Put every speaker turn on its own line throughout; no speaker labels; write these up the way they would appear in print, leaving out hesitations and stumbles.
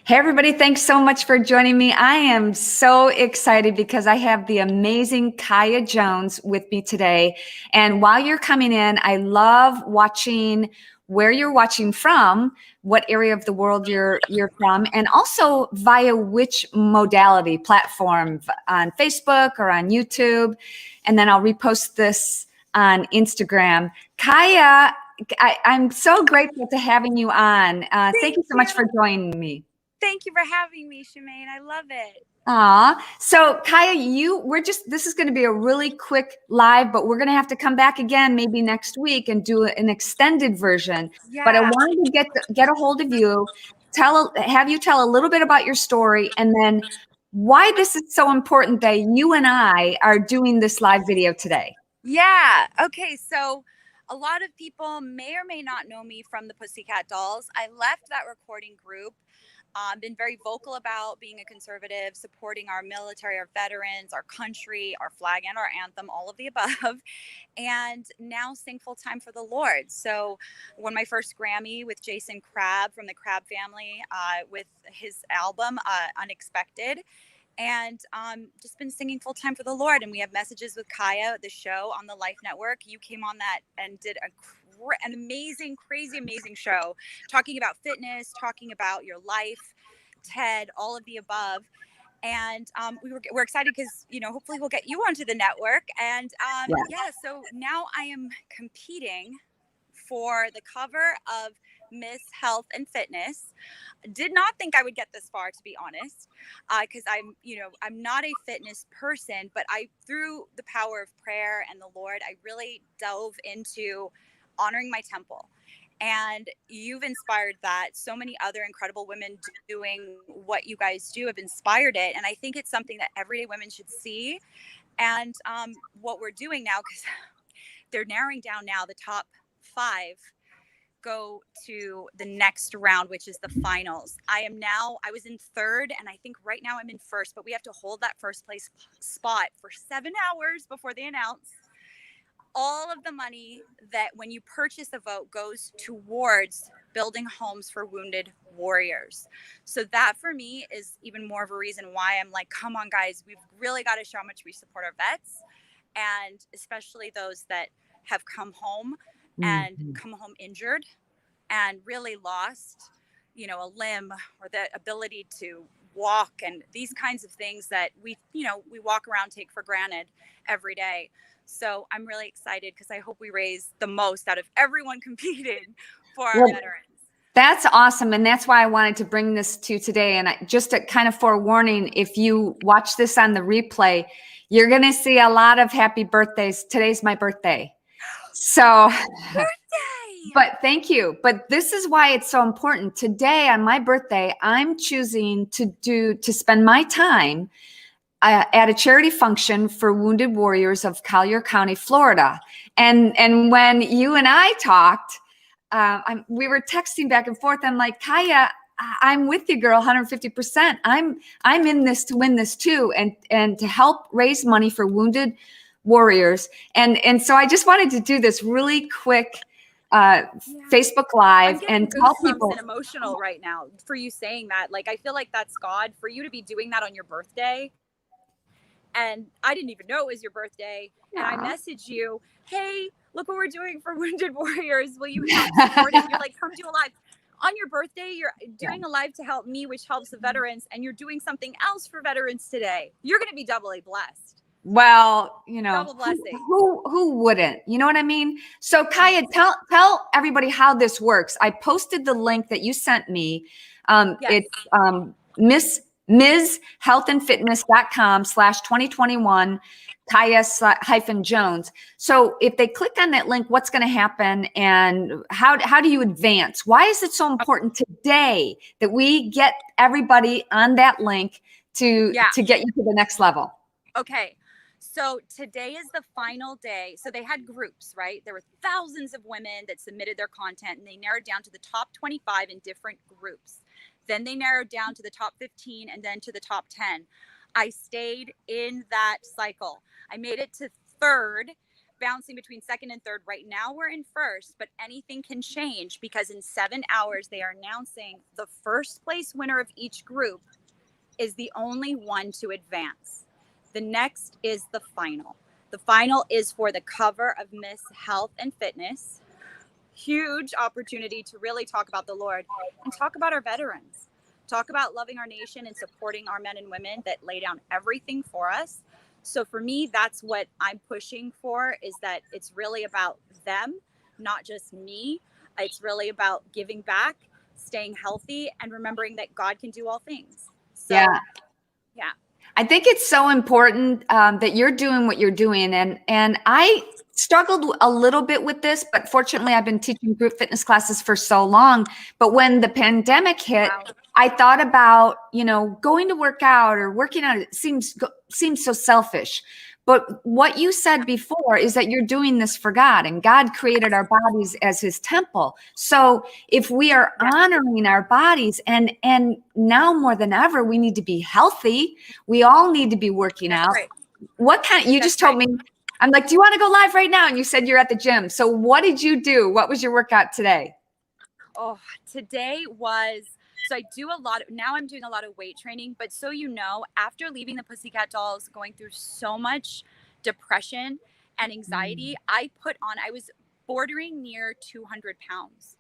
Hey, everybody. Thanks so much for joining me. I am so excited because I have the amazing Kaya Jones with me today. And while you're coming in, I love watching where you're watching from, what area of the world you're from, and also via which modality platform on Facebook or on YouTube. And then I'll repost this on Instagram. Kaya, I'm so grateful to having you on. Thank
Thank
you so much
you.
for joining me.
Thank you for having me, Shemane. I love it.
So Kaya, this is going to be a really quick live, but we're going to have to come back again maybe next week and do an extended version. But I
Yeah.
wanted to get a hold of you, have you tell a little bit about your story, and then why this is so important that you and I are doing this live video today.
Yeah. Okay. So a lot of people may or may not know me from the Pussycat Dolls. I left that recording group. Been very vocal about being a conservative, supporting our military, our veterans, our country, our flag, and our anthem, all of the above. And now sing full time for the Lord. So, won my first Grammy with Jason Crabb from the Crabb family with his album Unexpected, and just been singing full time for the Lord. And we have Messages with Kaya, the show on the Life Network. You came on that and did an amazing, crazy, amazing show, talking about fitness, talking about your life, TED, all of the above. And we're excited because, hopefully we'll get you onto the network. And
Yeah.
yeah, so now I am competing for the cover of Miss Health and Fitness. Did not think I would get this far, to be honest, because I'm not a fitness person, but through the power of prayer and the Lord, I really dove into honoring my temple. And you've inspired that. So many other incredible women doing what you guys do have inspired it. And I think it's something that everyday women should see. And what we're doing now, because they're narrowing down now, the top 5 go to the next round, which is the finals. I was in 3rd, and I think right now I'm in 1st, but we have to hold that first place spot for 7 hours before they announce. All of the money that when you purchase a vote goes towards building homes for wounded warriors. So that for me is even more of a reason why I'm like, come on, guys, we've really got to show how much we support our vets, and especially those that have come home and
Mhm.
come home injured and really lost, a limb or the ability to walk, and these kinds of things that we walk around, take for granted every day. So I'm really excited because I hope we raise the most out of everyone competing for our
Well,
veterans.
that's awesome. And that's why I wanted to bring this to you today. And just a kind of forewarning, if you watch this on the replay, you're going to see a lot of happy birthdays. Today's my birthday. So,
Birthday!
but thank you. But this is why it's so important. Today on my birthday, I'm choosing to spend my time at a charity function for wounded warriors of Collier County, Florida. And when you and I talked, we were texting back and forth. I'm like, Kaya, I'm with you, girl, 150%. I'm in this to win this too, and to help raise money for wounded warriors. And so I just wanted to do this really quick Facebook
I'm
Live
getting
and tell
goosebumps
people.
and emotional right now for you saying that. Like, I feel like that's God for you to be doing that on your birthday. And I didn't even know it was your birthday. And I
Aw.
messaged you, hey, look what we're doing for Wounded Warriors. Will you help support it? And you're like, come do a live. On your birthday, you're doing a live to help me, which helps the veterans. And you're doing something else for veterans today. You're going to be doubly blessed.
Well,
Double blessing.
who wouldn't? You know what I mean? So Kaya,
Amazing.
tell everybody how this works. I posted the link that you sent me.
Yes.
It's Ms. healthandfitness.com/2021 Kaya-Jones. So if they click on that link, what's going to happen, and how do you advance? Why is it so important today that we get everybody on that link to
Yeah.
get you to the next level?
Okay. So today is the final day. So they had groups, right? There were thousands of women that submitted their content, and they narrowed down to the top 25 in different groups. Then they narrowed down to the top 15 and then to the top 10. I stayed in that cycle. I made it to 3rd, bouncing between second and third. Right now we're in first, but anything can change because in 7 hours they are announcing the first place winner of each group is the only one to advance. The next is the final. The final is for the cover of Miss Health and Fitness. Huge opportunity to really talk about the Lord and talk about our veterans. Talk about loving our nation and supporting our men and women that lay down everything for us. So for me, that's what I'm pushing for, is that it's really about them, not just me. It's really about giving back, staying healthy, and remembering that God can do all things. So,
Yeah.
yeah.
I think it's so important that you're doing what you're doing. And I struggled a little bit with this, but fortunately I've been teaching group fitness classes for so long. But when the pandemic hit,
Wow.
I thought about, going to work out or working out. It seems so selfish. But what you said before is that you're doing this for God, and God created our bodies as his temple. So if we are honoring our bodies, and now more than ever, we need to be healthy. We all need to be working out.
Right.
What kind, you just told me, I'm like, do you want to go live right now? And you said you're at the gym. So what did you do? What was your workout today?
Oh, today was, so I do a lot, now I'm doing a lot of weight training, but so you know, after leaving the Pussycat Dolls, going through so much depression and anxiety, I was bordering near 200 pounds.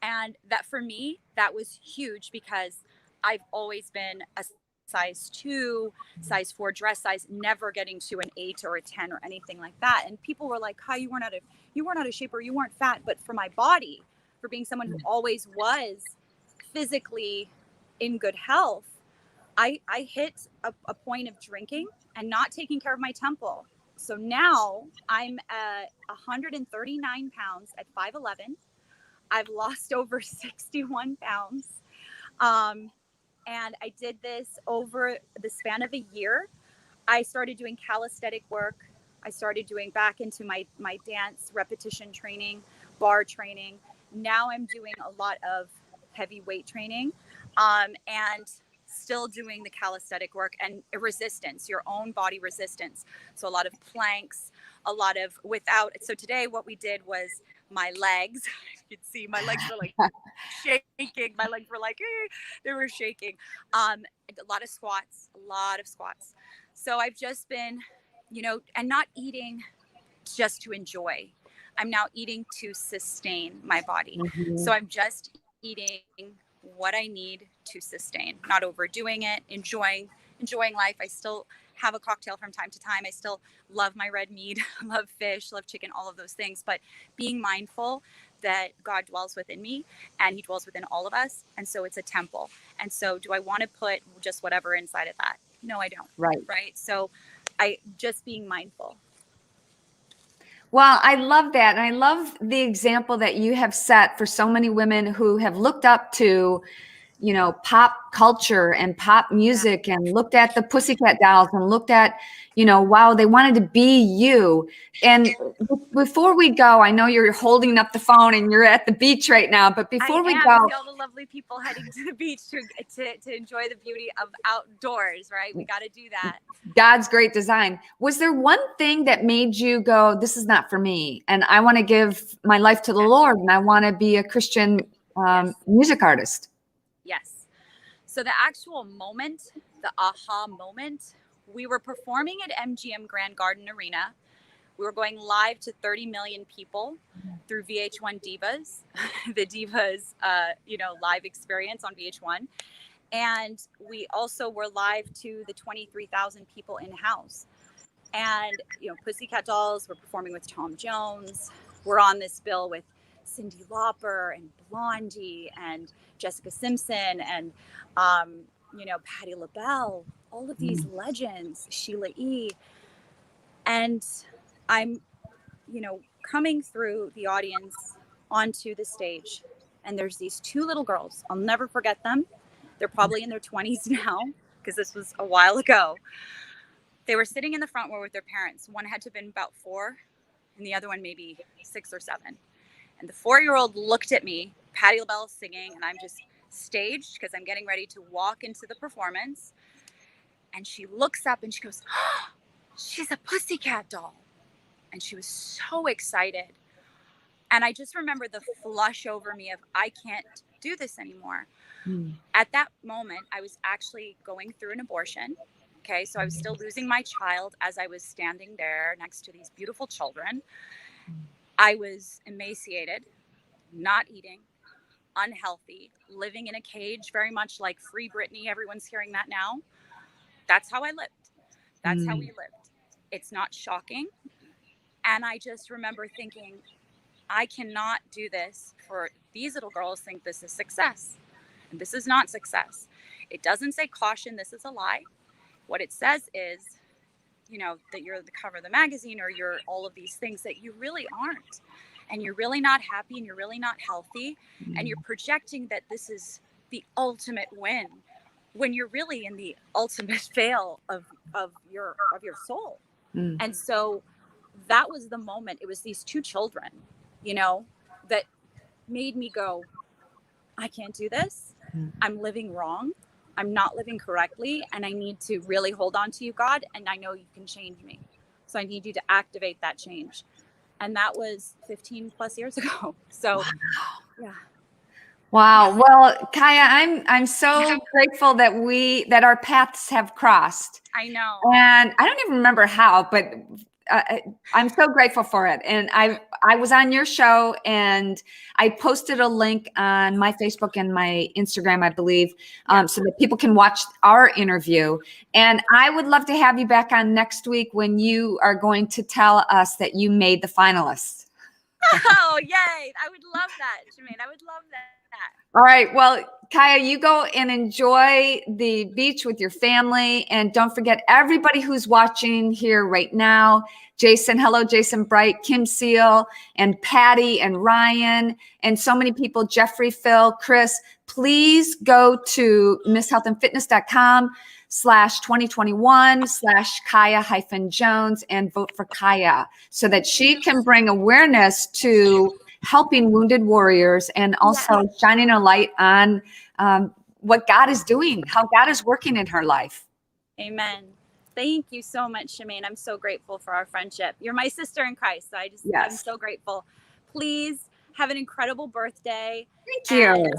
And that for me, that was huge because I've always been a size 2, size 4 dress size, never getting to an 8 or a 10 or anything like that. And people were like, "Hi, you weren't out of shape or you weren't fat." But for my body, for being someone who always was physically in good health, I hit a point of drinking and not taking care of my temple. So now I'm at 139 pounds at 5'11". I've lost over 61 pounds. And I did this over the span of a year. I started doing calisthenic work. I started doing back into my dance repetition training, bar training. Now I'm doing a lot of heavy weight training, and still doing the calisthenic work and resistance, your own body resistance. So a lot of planks, a lot of so today what we did was my legs, you could see my legs were like shaking. My legs were like, they were shaking. A lot of squats. So I've just been, and not eating just to enjoy. I'm now eating to sustain my body.
Mm-hmm.
So I'm just eating what I need to sustain, not overdoing it, enjoying life. I still have a cocktail from time to time. I still love my red meat, love fish, love chicken, all of those things, but being mindful that God dwells within me and he dwells within all of us. And so it's a temple. And so do I want to put just whatever inside of that? No, I don't. Right. So I just being mindful.
Well, I love that. And I love the example that you have set for so many women who have looked up to, pop culture and pop music, and looked at the Pussycat Dolls and looked at, wow, they wanted to be you. And before we go, I know you're holding up the phone and you're at the beach right now, but before we go,
see all the lovely people heading to the beach to enjoy the beauty of outdoors, right? We got to do that.
God's great design. Was there one thing that made you go, this is not for me, and I want to give my life to the Lord, and I want to be a Christian music artist?
Yes. So the actual moment, the aha moment, we were performing at MGM Grand Garden Arena. We were going live to 30 million people through VH1 Divas, the Divas, live experience on VH1. And we also were live to the 23,000 people in house. And, Pussycat Dolls were performing with Tom Jones. We're on this bill with Cyndi Lauper and Blondie and Jessica Simpson and, Patti LaBelle, all of these legends, Sheila E. And I'm, coming through the audience onto the stage. And there's these 2 little girls. I'll never forget them. They're probably in their 20s now, because this was a while ago. They were sitting in the front row with their parents. One had to have been about 4, and the other one maybe 6 or 7. And the 4-year-old looked at me, Patti LaBelle singing, and I'm just staged because I'm getting ready to walk into the performance. And she looks up and she goes, "Oh, she's a Pussycat Doll." And she was so excited. And I just remember the flush over me of, I can't do this anymore. At that moment, I was actually going through an abortion. Okay. So I was still losing my child as I was standing there next to these beautiful children. I was emaciated, not eating, unhealthy, living in a cage, very much like Free Britney. Everyone's hearing that now. That's how I lived. That's how we lived. It's not shocking. And I just remember thinking, I cannot do this for these little girls think this is success. And this is not success. It doesn't say caution. This is a lie. What it says is, you know, that you're the cover of the magazine or you're all of these things that you really aren't. And you're really not happy and you're really not healthy. And you're projecting that this is the ultimate win when you're really in the ultimate fail of your soul. And so that was the moment. It was these two children, you know, that made me go, I can't do this. I'm living wrong. I'm not living correctly. And I need to really hold on to you, God. And I know you can change me. So I need you to activate that change. And that was 15 plus years ago. So, yeah.
Wow. Well, Kaya, I'm so grateful that our paths have crossed.
I know.
And I don't even remember how, but I'm so grateful for it. And I was on your show and I posted a link on my Facebook and my Instagram, I believe, so that people can watch our interview. And I would love to have you back on next week when you are going to tell us that you made the finalists.
Oh, yay. I would love that, Shemane. I would love that.
All right. Well, Kaya, you go and enjoy the beach with your family. And don't forget everybody who's watching here right now. Jason, hello, Jason Bright, Kim Seal, and Patty and Ryan, and so many people, Jeffrey, Phil, Chris. Please go to misshealthandfitness.com/2021/Kaya-Jones and vote for Kaya so that she can bring awareness to helping wounded warriors and also shining a light on what God is doing, how God is working in her life.
Amen. Thank you so much, Shemane. I'm so grateful for our friendship. You're my sister in Christ. So I'm so grateful. Please have an incredible birthday.
Thank you.
And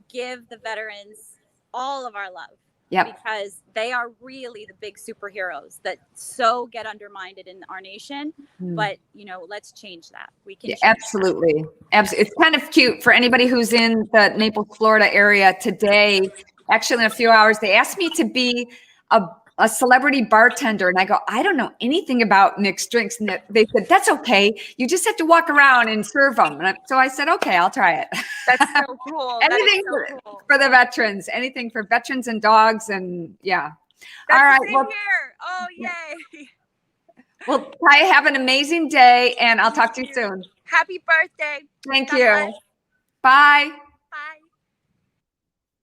give the veterans all of our love. Because they are really the big superheroes that so get undermined in our nation. But, you know, let's change that. We can.
Absolutely. It's kind of cute for anybody who's in the Naples, Florida area today. Actually, in a few hours, they asked me to be a celebrity bartender. And I go, I don't know anything about mixed drinks. And they said, that's okay. You just have to walk around and serve them. And so I said, okay, I'll try it.
That's so cool.
Anything for the veterans, anything for veterans and dogs. And yeah.
That's all right. Well, here. Oh, yay.
Well, Kaya, have an amazing day. And I'll talk to you soon.
Happy birthday.
Thank you. Bye.